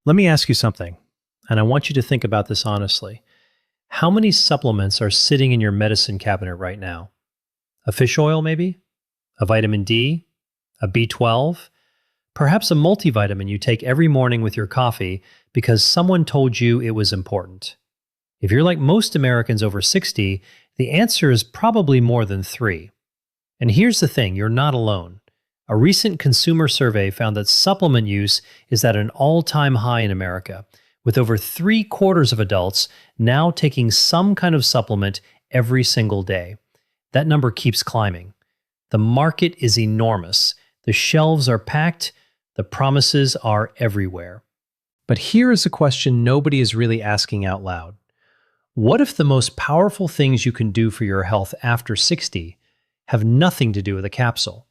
Let me ask you something, and I want you to think about this honestly. How many supplements are sitting in your medicine cabinet right now? A fish oil, maybe? A vitamin D? A B12? Perhaps a multivitamin you take every morning with your coffee because someone told you it was important. If you're like most Americans over 60, the answer is probably more than 3. And here's the thing, you're not alone. A recent consumer survey found that supplement use is at an all-time high in America, with over 3/4 of adults now taking some kind of supplement every single day. That number keeps climbing. The market is enormous. The shelves are packed. The promises are everywhere. But here is a question nobody is really asking out loud. What if the most powerful things you can do for your health after 60 have nothing to do with a capsule?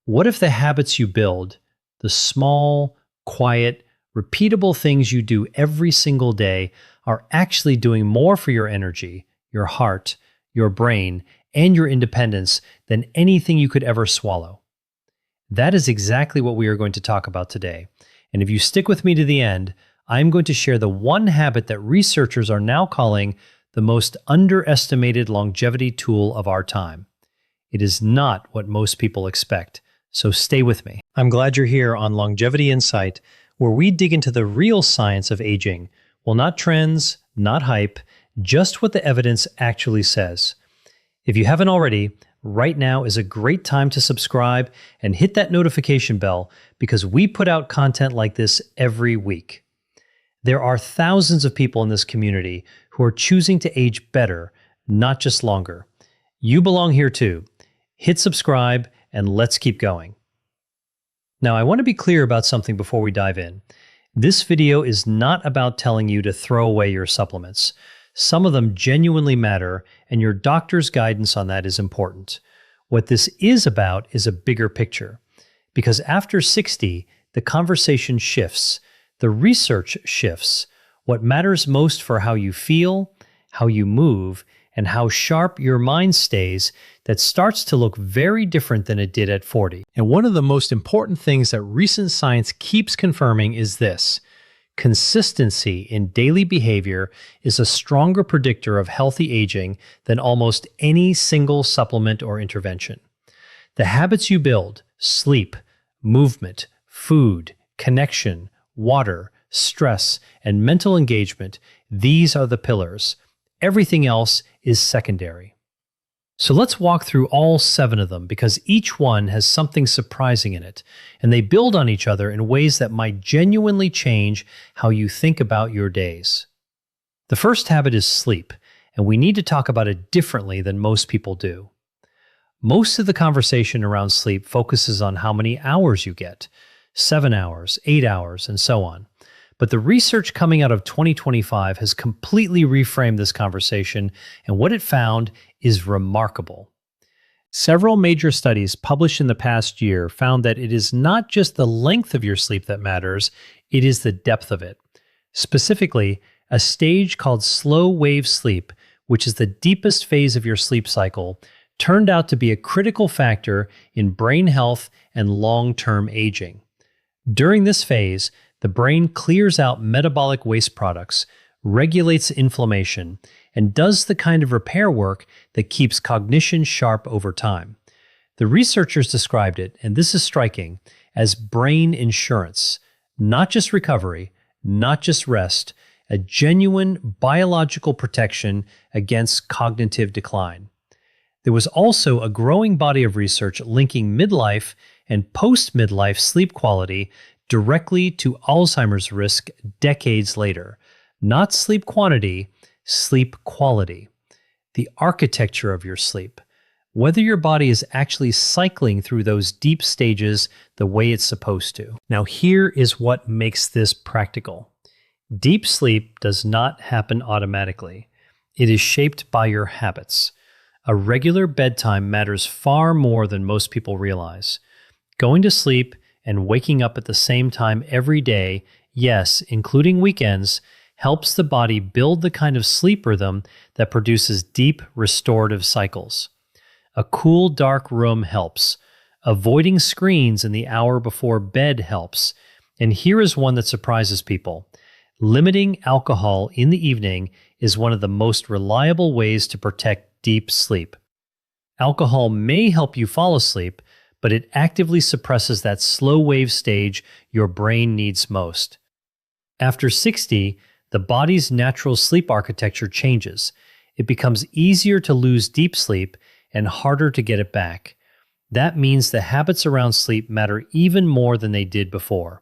What if the habits you build, the small, quiet, repeatable things you do every single day, are actually doing more for your energy, your heart, your brain, and your independence than anything you could ever swallow? That is exactly what we are going to talk about today. And if you stick with me to the end, I'm going to share the one habit that researchers are now calling the most underestimated longevity tool of our time. It is not what most people expect. So stay with me. I'm glad you're here on Longevity Insight, where we dig into the real science of aging. Well, not trends, not hype, just what the evidence actually says. If you haven't already, right now is a great time to subscribe and hit that notification bell because we put out content like this every week. There are thousands of people in this community who are choosing to age better, not just longer. You belong here too. Hit subscribe and let's keep going. Now, I want to be clear about something before we dive in. This video is not about telling you to throw away your supplements. Some of them genuinely matter, and your doctor's guidance on that is important. What this is about is a bigger picture. Because after 60, the conversation shifts, the research shifts. What matters most for how you feel, how you move, and how sharp your mind stays, that starts to look very different than it did at 40. And one of the most important things that recent science keeps confirming is this: consistency in daily behavior is a stronger predictor of healthy aging than almost any single supplement or intervention. The habits you build, sleep, movement, food, connection, water, stress, and mental engagement, these are the pillars. Everything else is secondary. So let's walk through all 7 of them because each one has something surprising in it, and they build on each other in ways that might genuinely change how you think about your days. The first habit is sleep, and we need to talk about it differently than most people do. Most of the conversation around sleep focuses on how many hours you get, 7 hours, 8 hours, and so on. But the research coming out of 2025 has completely reframed this conversation, and what it found is remarkable. Several major studies published in the past year found that it is not just the length of your sleep that matters, it is the depth of it. Specifically, a stage called slow wave sleep, which is the deepest phase of your sleep cycle, turned out to be a critical factor in brain health and long-term aging. During this phase, the brain clears out metabolic waste products, regulates inflammation, and does the kind of repair work that keeps cognition sharp over time. The researchers described it, and this is striking, as brain insurance, not just recovery, not just rest, a genuine biological protection against cognitive decline. There was also a growing body of research linking midlife and post-midlife sleep quality directly to Alzheimer's risk decades later. Not sleep quantity, sleep quality. The architecture of your sleep. Whether your body is actually cycling through those deep stages the way it's supposed to. Now here is what makes this practical. Deep sleep does not happen automatically. It is shaped by your habits. A regular bedtime matters far more than most people realize. Going to sleep and waking up at the same time every day, yes, including weekends, helps the body build the kind of sleep rhythm that produces deep restorative cycles. A cool, dark room helps. Avoiding screens in the hour before bed helps. And here is one that surprises people. Limiting alcohol in the evening is one of the most reliable ways to protect deep sleep. Alcohol may help you fall asleep, but it actively suppresses that slow wave stage your brain needs most. After 60, the body's natural sleep architecture changes. It becomes easier to lose deep sleep and harder to get it back. That means the habits around sleep matter even more than they did before.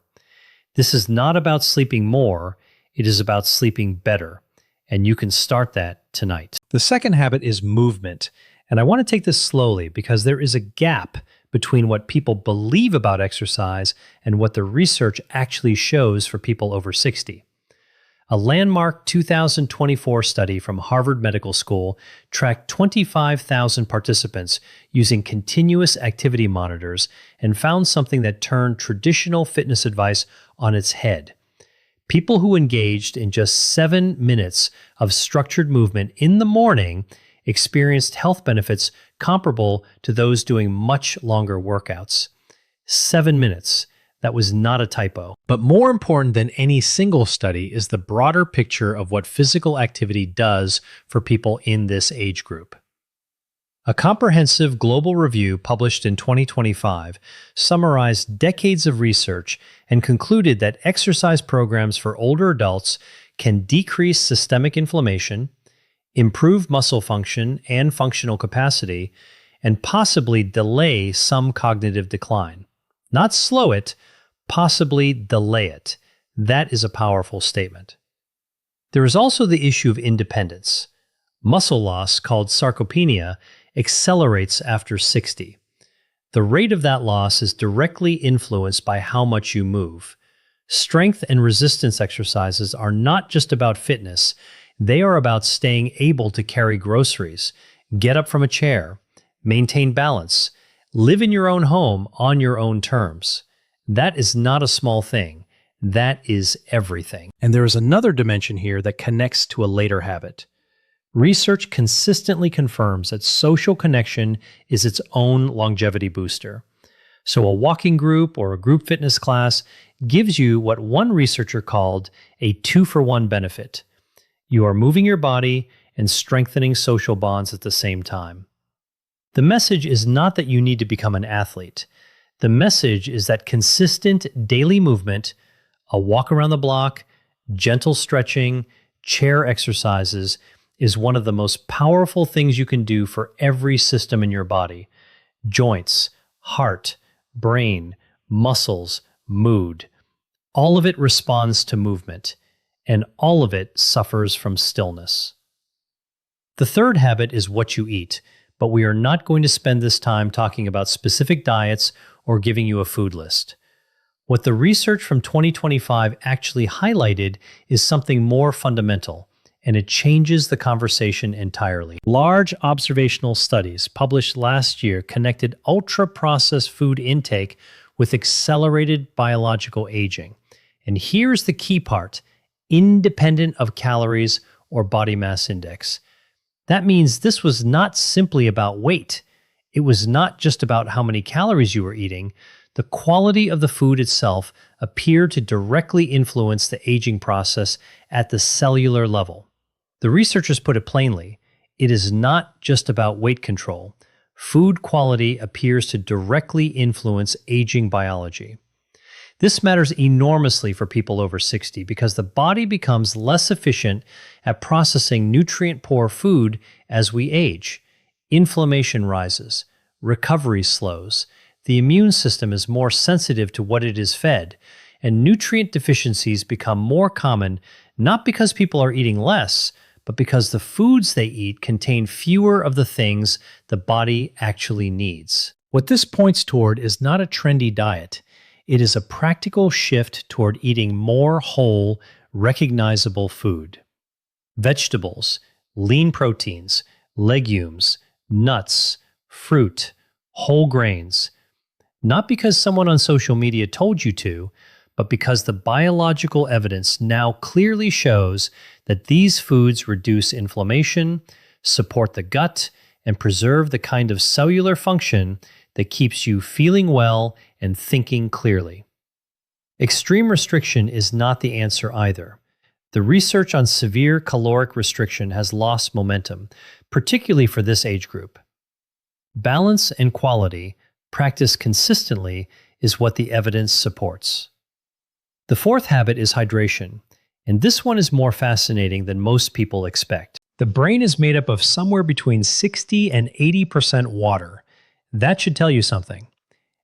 This is not about sleeping more, it is about sleeping better. And you can start that tonight. The second habit is movement. And I want to take this slowly because there is a gap between what people believe about exercise and what the research actually shows for people over 60. A landmark 2024 study from Harvard Medical School tracked 25,000 participants using continuous activity monitors and found something that turned traditional fitness advice on its head. People who engaged in just 7 minutes of structured movement in the morning experienced health benefits comparable to those doing much longer workouts. 7 minutes. That was not a typo. But more important than any single study is the broader picture of what physical activity does for people in this age group. A comprehensive global review published in 2025 summarized decades of research and concluded that exercise programs for older adults can decrease systemic inflammation, improve muscle function and functional capacity, and possibly delay some cognitive decline. Not slow it, possibly delay it. That is a powerful statement. There is also the issue of independence. Muscle loss, called sarcopenia, accelerates after 60. The rate of that loss is directly influenced by how much you move. Strength and resistance exercises are not just about fitness, they are about staying able to carry groceries, get up from a chair, maintain balance, live in your own home on your own terms. That is not a small thing. That is everything. And there is another dimension here that connects to a later habit. Research consistently confirms that social connection is its own longevity booster. So a walking group or a group fitness class gives you what one researcher called a 2-for-1 benefit. You are moving your body and strengthening social bonds at the same time. The message is not that you need to become an athlete. The message is that consistent daily movement, a walk around the block, gentle stretching, chair exercises, is one of the most powerful things you can do for every system in your body. Joints, heart, brain, muscles, mood. All of it responds to movement, and all of it suffers from stillness. The third habit is what you eat, but we are not going to spend this time talking about specific diets or giving you a food list. What the research from 2025 actually highlighted is something more fundamental, and it changes the conversation entirely. Large observational studies published last year connected ultra-processed food intake with accelerated biological aging. And here's the key part: independent of calories or body mass index. That means this was not simply about weight. It was not just about how many calories you were eating. The quality of the food itself appeared to directly influence the aging process at the cellular level. The researchers put it plainly, it is not just about weight control. Food quality appears to directly influence aging biology. This matters enormously for people over 60 because the body becomes less efficient at processing nutrient-poor food as we age. Inflammation rises, recovery slows, the immune system is more sensitive to what it is fed, and nutrient deficiencies become more common not because people are eating less, but because the foods they eat contain fewer of the things the body actually needs. What this points toward is not a trendy diet. It is a practical shift toward eating more whole, recognizable food. Vegetables, lean proteins, legumes, nuts, fruit, whole grains. Not because someone on social media told you to, but because the biological evidence now clearly shows that these foods reduce inflammation, support the gut, and preserve the kind of cellular function that keeps you feeling well and thinking clearly. Extreme restriction is not the answer either. The research on severe caloric restriction has lost momentum, particularly for this age group. Balance and quality, practiced consistently, is what the evidence supports. The fourth habit is hydration, and this one is more fascinating than most people expect. The brain is made up of somewhere between 60 and 80% water. That should tell you something.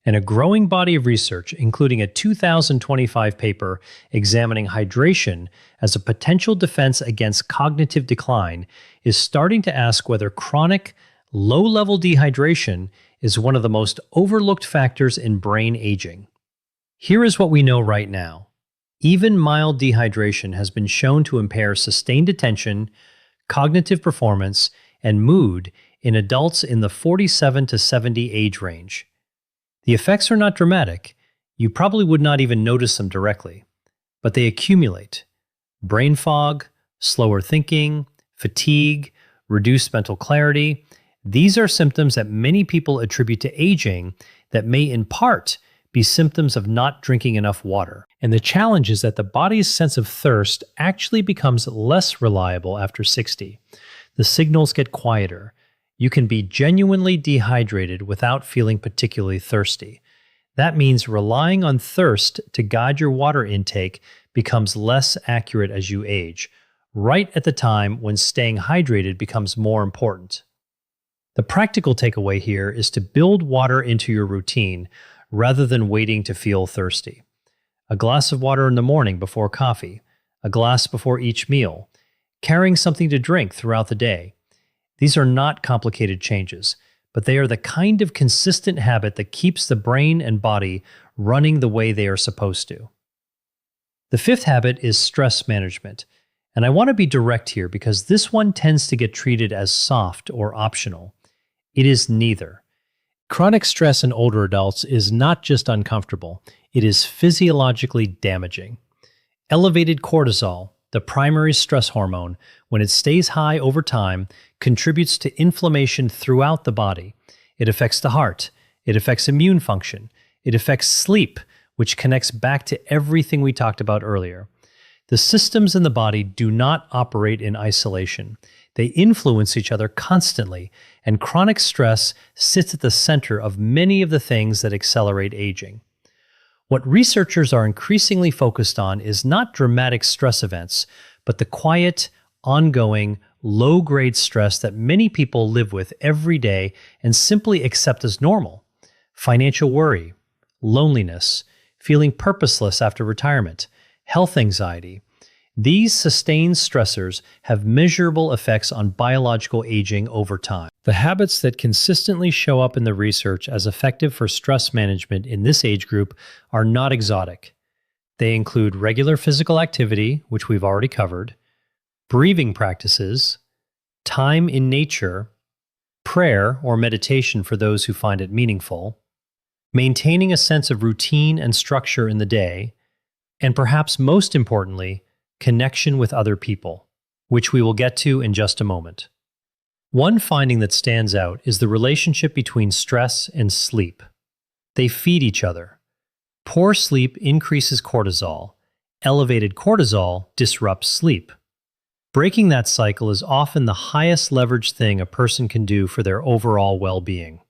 And a growing body of research, including a 2025 paper examining hydration as a potential defense against cognitive decline, is starting to ask whether chronic, low-level dehydration is one of the most overlooked factors in brain aging. Here is what we know right now. Even mild dehydration has been shown to impair sustained attention, cognitive performance, and mood in adults in the 47 to 70 age range. The effects are not dramatic. You probably would not even notice them directly, but they accumulate. Brain fog, slower thinking, fatigue, reduced mental clarity. These are symptoms that many people attribute to aging that may in part be symptoms of not drinking enough water. And the challenge is that the body's sense of thirst actually becomes less reliable after 60. The signals get quieter. You can be genuinely dehydrated without feeling particularly thirsty. That means relying on thirst to guide your water intake becomes less accurate as you age, right at the time when staying hydrated becomes more important. The practical takeaway here is to build water into your routine rather than waiting to feel thirsty. A glass of water in the morning before coffee, a glass before each meal, carrying something to drink throughout the day. These are not complicated changes, but they are the kind of consistent habit that keeps the brain and body running the way they are supposed to. The fifth habit is stress management, and I want to be direct here because this one tends to get treated as soft or optional. It is neither. Chronic stress in older adults is not just uncomfortable, it is physiologically damaging. Elevated cortisol, the primary stress hormone, when it stays high over time, contributes to inflammation throughout the body. It affects the heart, it affects immune function, it affects sleep, which connects back to everything we talked about earlier. The systems in the body do not operate in isolation. They influence each other constantly, and chronic stress sits at the center of many of the things that accelerate aging. What researchers are increasingly focused on is not dramatic stress events, but the quiet, ongoing, low-grade stress that many people live with every day and simply accept as normal. Financial worry, loneliness, feeling purposeless after retirement, health anxiety. These sustained stressors have measurable effects on biological aging over time. The habits that consistently show up in the research as effective for stress management in this age group are not exotic. They include regular physical activity, which we've already covered, breathing practices, time in nature, prayer or meditation for those who find it meaningful, maintaining a sense of routine and structure in the day, and perhaps most importantly, connection with other people, which we will get to in just a moment. One finding that stands out is the relationship between stress and sleep. They feed each other. Poor sleep increases cortisol. Elevated cortisol disrupts sleep. Breaking that cycle is often the highest leverage thing a person can do for their overall well-being.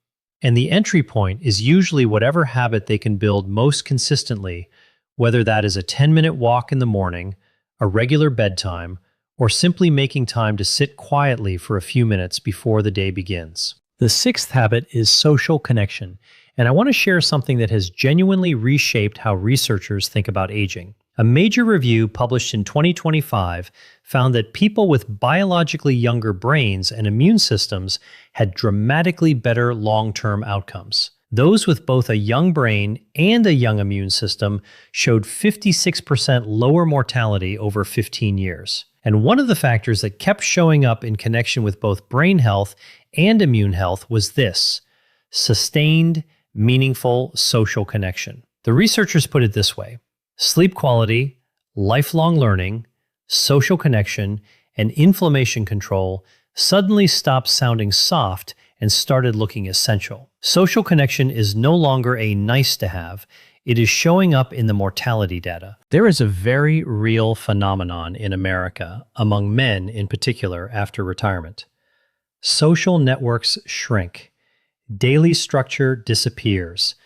And the entry point is usually whatever habit they can build most consistently, whether that is a 10-minute walk in the morning, a regular bedtime, or simply making time to sit quietly for a few minutes before the day begins. The sixth habit is social connection, and I want to share something that has genuinely reshaped how researchers think about aging. A major review published in 2025 found that people with biologically younger brains and immune systems had dramatically better long-term outcomes. Those with both a young brain and a young immune system showed 56% lower mortality over 15 years. And one of the factors that kept showing up in connection with both brain health and immune health was this: sustained, meaningful social connection. The researchers put it this way: sleep quality, lifelong learning, social connection, and inflammation control suddenly stopped sounding soft and started looking essential. Social connection is no longer a nice to have, It is showing up in the mortality data. There is a very real phenomenon in America, among men in particular, after retirement. Social networks shrink. Daily structure disappears.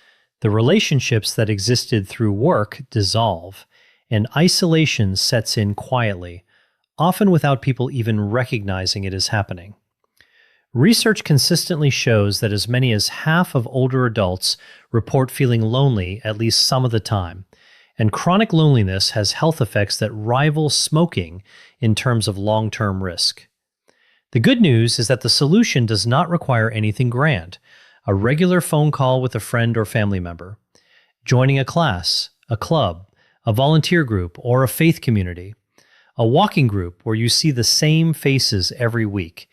The relationships that existed through work dissolve, and isolation sets in quietly, often without people even recognizing it is happening. Research consistently shows that as many as half of older adults report feeling lonely at least some of the time, and chronic loneliness has health effects that rival smoking in terms of long-term risk. The good news is that the solution does not require anything grand: a regular phone call with a friend or family member, joining a class, a club, a volunteer group, or a faith community, a walking group where you see the same faces every week.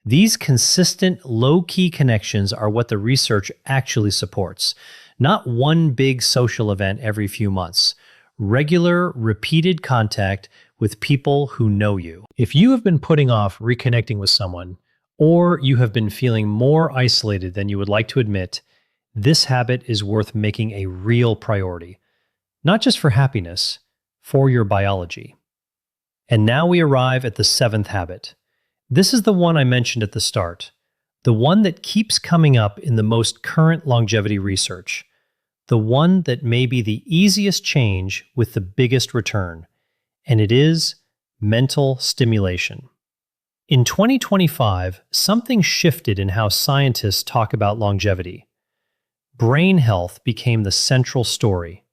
These consistent, low-key connections are what the research actually supports, not one big social event every few months. Regular, repeated contact with people who know you. If you have been putting off reconnecting with someone, or you have been feeling more isolated than you would like to admit, this habit is worth making a real priority. Not just for happiness, for your biology. And now we arrive at the 7th habit. This is the one I mentioned at the start, the one that keeps coming up in the most current longevity research, the one that may be the easiest change with the biggest return, and it is mental stimulation. In 2025, something shifted in how scientists talk about longevity. Brain health became the central story.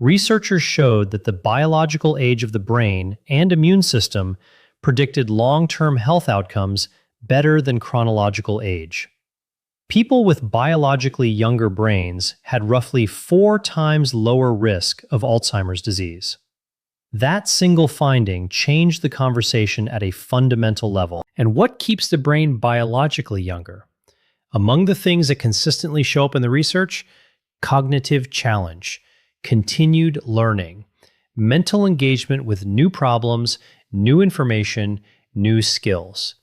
Researchers showed that the biological age of the brain and immune system predicted long-term health outcomes better than chronological age. People with biologically younger brains had roughly 4 times lower risk of Alzheimer's disease. That single finding changed the conversation at a fundamental level. And what keeps the brain biologically younger? Among the things that consistently show up in the research, cognitive challenge, continued learning, mental engagement with new problems, new information, new skills.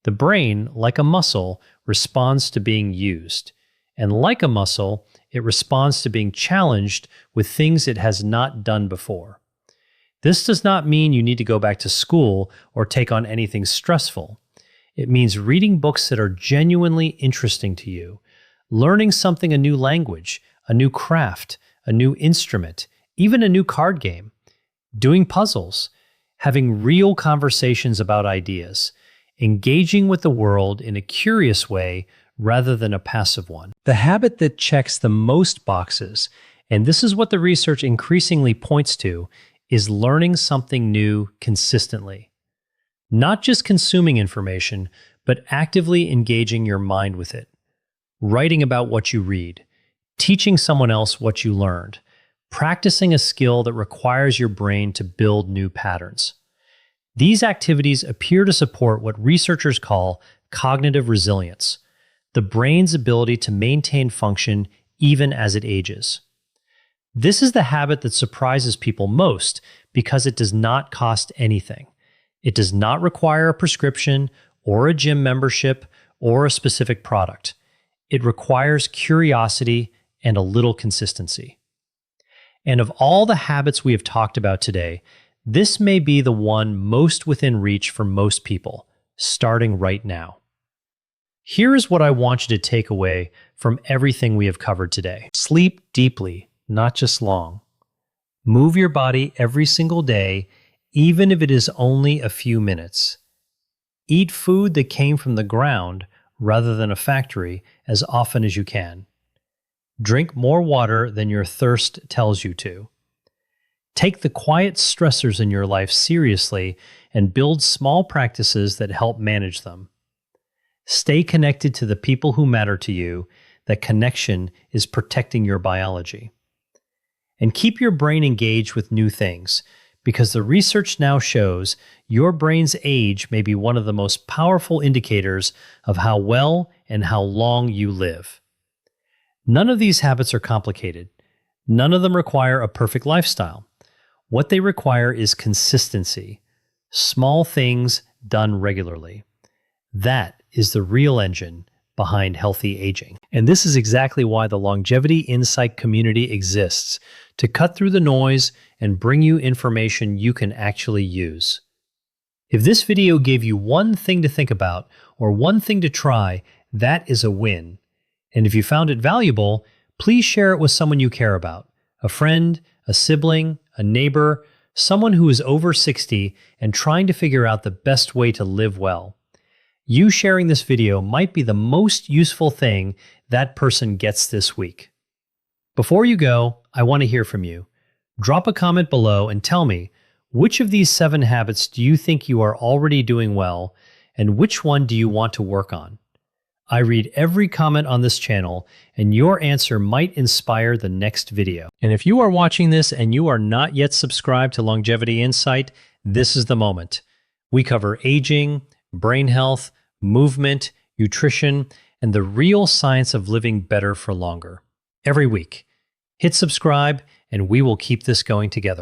The brain, like a muscle, responds to being used. And like a muscle, it responds to being challenged with things it has not done before. This does not mean you need to go back to school or take on anything stressful. It means reading books that are genuinely interesting to you, learning a new language, a new craft, a new instrument, even a new card game, doing puzzles, having real conversations about ideas, engaging with the world in a curious way rather than a passive one. The habit that checks the most boxes, and this is what the research increasingly points to, is learning something new consistently. Not just consuming information, but actively engaging your mind with it. Writing about what you read, teaching someone else what you learned, practicing a skill that requires your brain to build new patterns. These activities appear to support what researchers call cognitive resilience, the brain's ability to maintain function even as it ages. This is the habit that surprises people most because it does not cost anything. It does not require a prescription or a gym membership or a specific product. It requires curiosity and a little consistency. And of all the habits we have talked about today, this may be the one most within reach for most people, starting right now. Here is what I want you to take away from everything we have covered today. Sleep deeply, not just long. Move your body every single day, even if it is only a few minutes. Eat food that came from the ground rather than a factory as often as you can. Drink more water than your thirst tells you to. Take the quiet stressors in your life seriously and build small practices that help manage them. Stay connected to the people who matter to you. That connection is protecting your biology. And keep your brain engaged with new things, because the research now shows your brain's age may be one of the most powerful indicators of how well and how long you live. None of these habits are complicated. None of them require a perfect lifestyle. What they require is consistency, small things done regularly. That is the real engine behind healthy aging. And this is exactly why the Longevity Insight community exists, to cut through the noise and bring you information you can actually use. If this video gave you one thing to think about or one thing to try, that is a win. And if you found it valuable, please share it with someone you care about, a friend, a sibling, a neighbor, someone who is over 60 and trying to figure out the best way to live well. You sharing this video might be the most useful thing that person gets this week. Before you go, I want to hear from you. Drop a comment below and tell me, which of these 7 habits do you think you are already doing well, and which one do you want to work on? I read every comment on this channel, and your answer might inspire the next video. And if you are watching this and you are not yet subscribed to Longevity Insight, this is the moment. We cover aging, brain health, movement, nutrition, and the real science of living better for longer. Every week. Hit subscribe, and we will keep this going together.